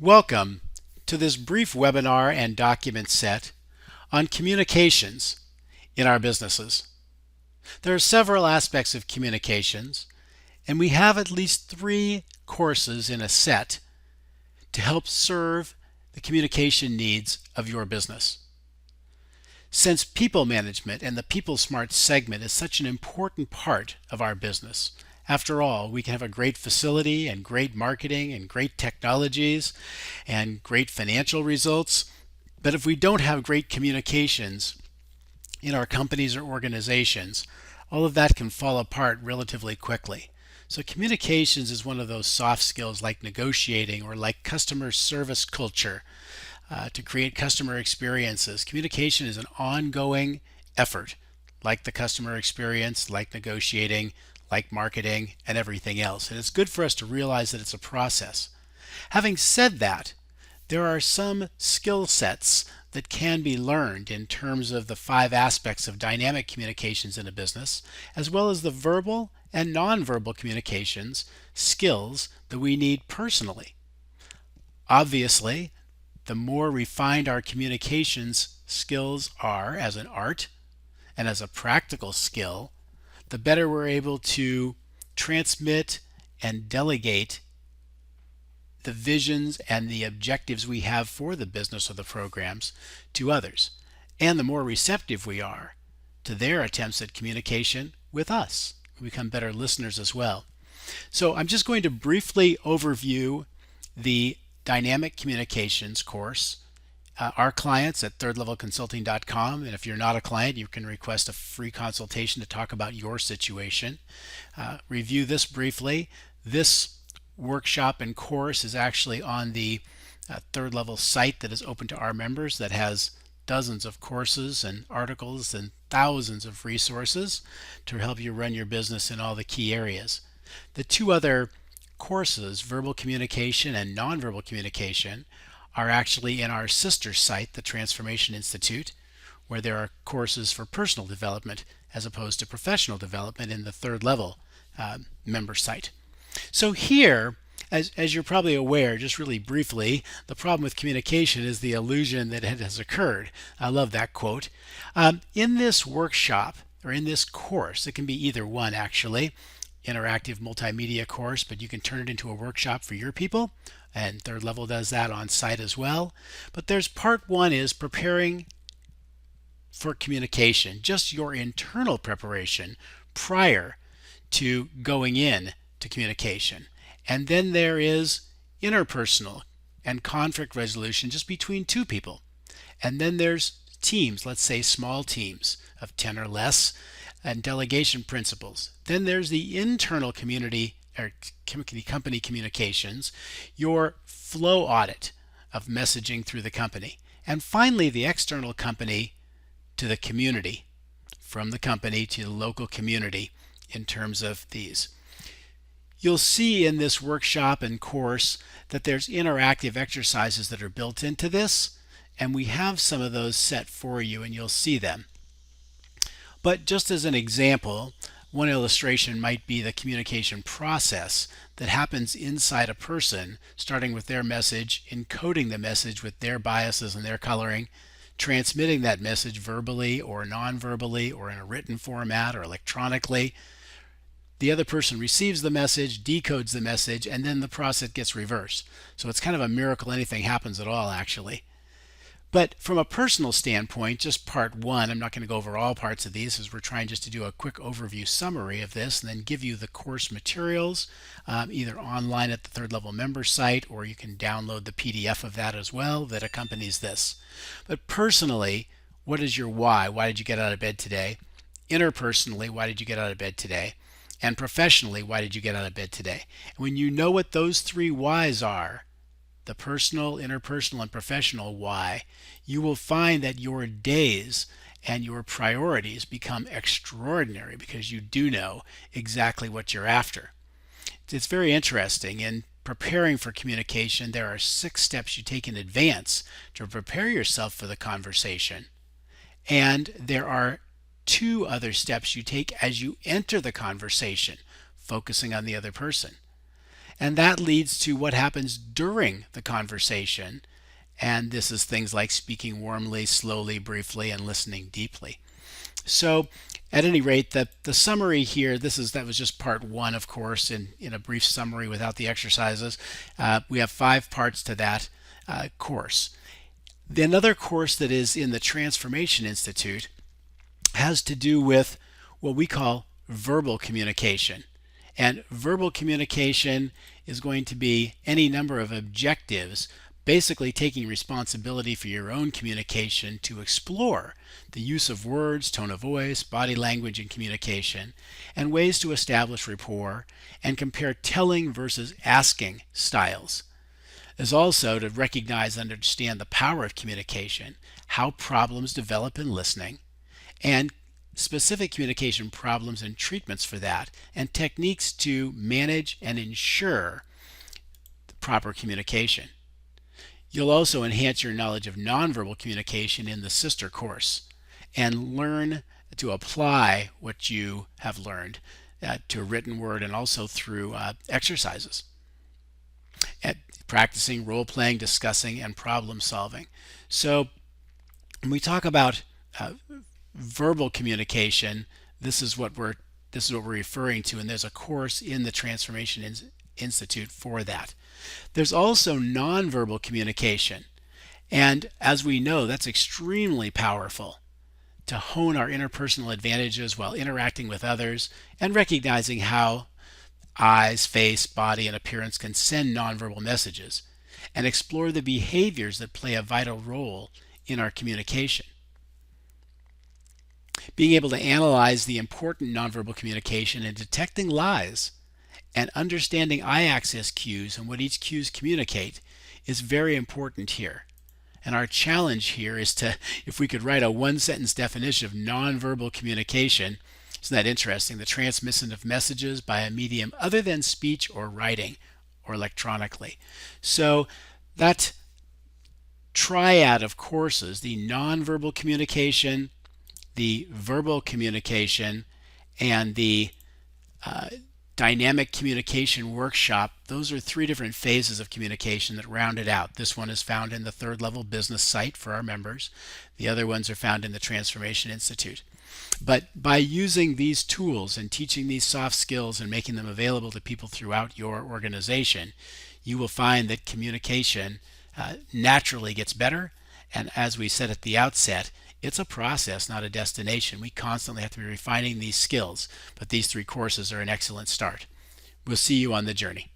Welcome to this brief webinar and document set on communications in our businesses. There are several aspects of communications, and we have at least 3 courses in a set to help serve the communication needs of your business. Since people management and the People Smart segment is such an important part of our business, after all, we can have a great facility and great marketing and great technologies and great financial results, but if we don't have great communications in our companies or organizations, all of that can fall apart relatively quickly. So communications is one of those soft skills like negotiating or like customer service culture to create customer experiences. Communication is an ongoing effort, like the customer experience, like negotiating, like marketing, and everything else. And it's good for us to realize that it's a process. Having said that, there are some skill sets that can be learned in terms of the 5 aspects of dynamic communications in a business, as well as the verbal and nonverbal communications skills that we need personally. Obviously, the more refined our communications skills are as an art and as a practical skill, the better we're able to transmit and delegate the visions and the objectives we have for the business or the programs to others. And the more receptive we are to their attempts at communication with us, we become better listeners as well. So I'm just going to briefly overview the Dynamic Communications course. Our clients at thirdlevelconsulting.com, and if you're not a client, you can request a free consultation to talk about your situation. Review this briefly. This workshop and course is actually on the Third Level site that is open to our members that has dozens of courses and articles and thousands of resources to help you run your business in all the key areas. The 2 other courses, verbal communication and nonverbal communication, are actually in our sister site, the Transformation Institute, where there are courses for personal development as opposed to professional development in the Third Level member site. So here, as you're probably aware, just really briefly, the problem with communication is the illusion that it has occurred. I love that quote. In this workshop, or in this course, it can be either one actually, interactive multimedia course, but you can turn it into a workshop for your people, and Third Level does that on site as well. But there's part 1 is preparing for communication, just your internal preparation prior to going in to communication. And then there is interpersonal and conflict resolution just between 2 people. And then there's teams, let's say small teams of 10 or less, and delegation principles. Then there's the internal community or company communications, your flow audit of messaging through the company. And finally, the external company to the community, from the company to the local community in terms of these. You'll see in this workshop and course that there's interactive exercises that are built into this, and we have some of those set for you, and you'll see them. But just as an example, one illustration might be the communication process that happens inside a person, starting with their message, encoding the message with their biases and their coloring, transmitting that message verbally or non-verbally or in a written format or electronically. The other person receives the message, decodes the message, and then the process gets reversed. So it's kind of a miracle anything happens at all, actually. But from a personal standpoint, just part 1, I'm not going to go over all parts of these as we're trying just to do a quick overview summary of this and then give you the course materials either online at the Third Level member site, or you can download the PDF of that as well that accompanies this. But personally, what is your why? Why did you get out of bed today? Interpersonally, why did you get out of bed today? And professionally, why did you get out of bed today? And when you know what those 3 whys are, the personal, interpersonal, and professional why, you will find that your days and your priorities become extraordinary because you do know exactly what you're after. It's very interesting. In preparing for communication, there are 6 steps you take in advance to prepare yourself for the conversation. And there are 2 other steps you take as you enter the conversation, focusing on the other person. And that leads to what happens during the conversation. And this is things like speaking warmly, slowly, briefly, and listening deeply. So at any rate, the summary here, that was just part one, of course, in a brief summary without the exercises. We have 5 parts to that course. Another course that is in the Transformation Institute has to do with what we call verbal communication. And verbal communication is going to be any number of objectives, basically taking responsibility for your own communication to explore the use of words, tone of voice, body language in communication, and ways to establish rapport and compare telling versus asking styles. Is also to recognize and understand the power of communication, how problems develop in listening, and specific communication problems and treatments for that, and techniques to manage and ensure the proper communication. You'll also enhance your knowledge of nonverbal communication in the sister course and learn to apply what you have learned to a written word and also through exercises. At practicing role playing, discussing, and problem solving. So when we talk about verbal communication, this is what we're referring to, and there's a course in the Transformation Institute for that. There's also nonverbal communication, and as we know, that's extremely powerful to hone our interpersonal advantages while interacting with others and recognizing how eyes, face, body, and appearance can send nonverbal messages, and explore the behaviors that play a vital role in our communication. Being able to analyze the important nonverbal communication and detecting lies and understanding eye-access cues and what each cues communicate is very important here. And our challenge here is to, if we could write a one-sentence definition of nonverbal communication. Isn't that interesting? The transmission of messages by a medium other than speech or writing or electronically. So that triad of courses, the nonverbal communication, the verbal communication, and the dynamic communication workshop, those are 3 different phases of communication that round it out. This one is found in the 3rd level business site for our members. The other ones are found in the Transformation Institute. But by using these tools and teaching these soft skills and making them available to people throughout your organization, you will find that communication naturally gets better. And as we said at the outset, it's a process, not a destination. We constantly have to be refining these skills, but these 3 courses are an excellent start. We'll see you on the journey.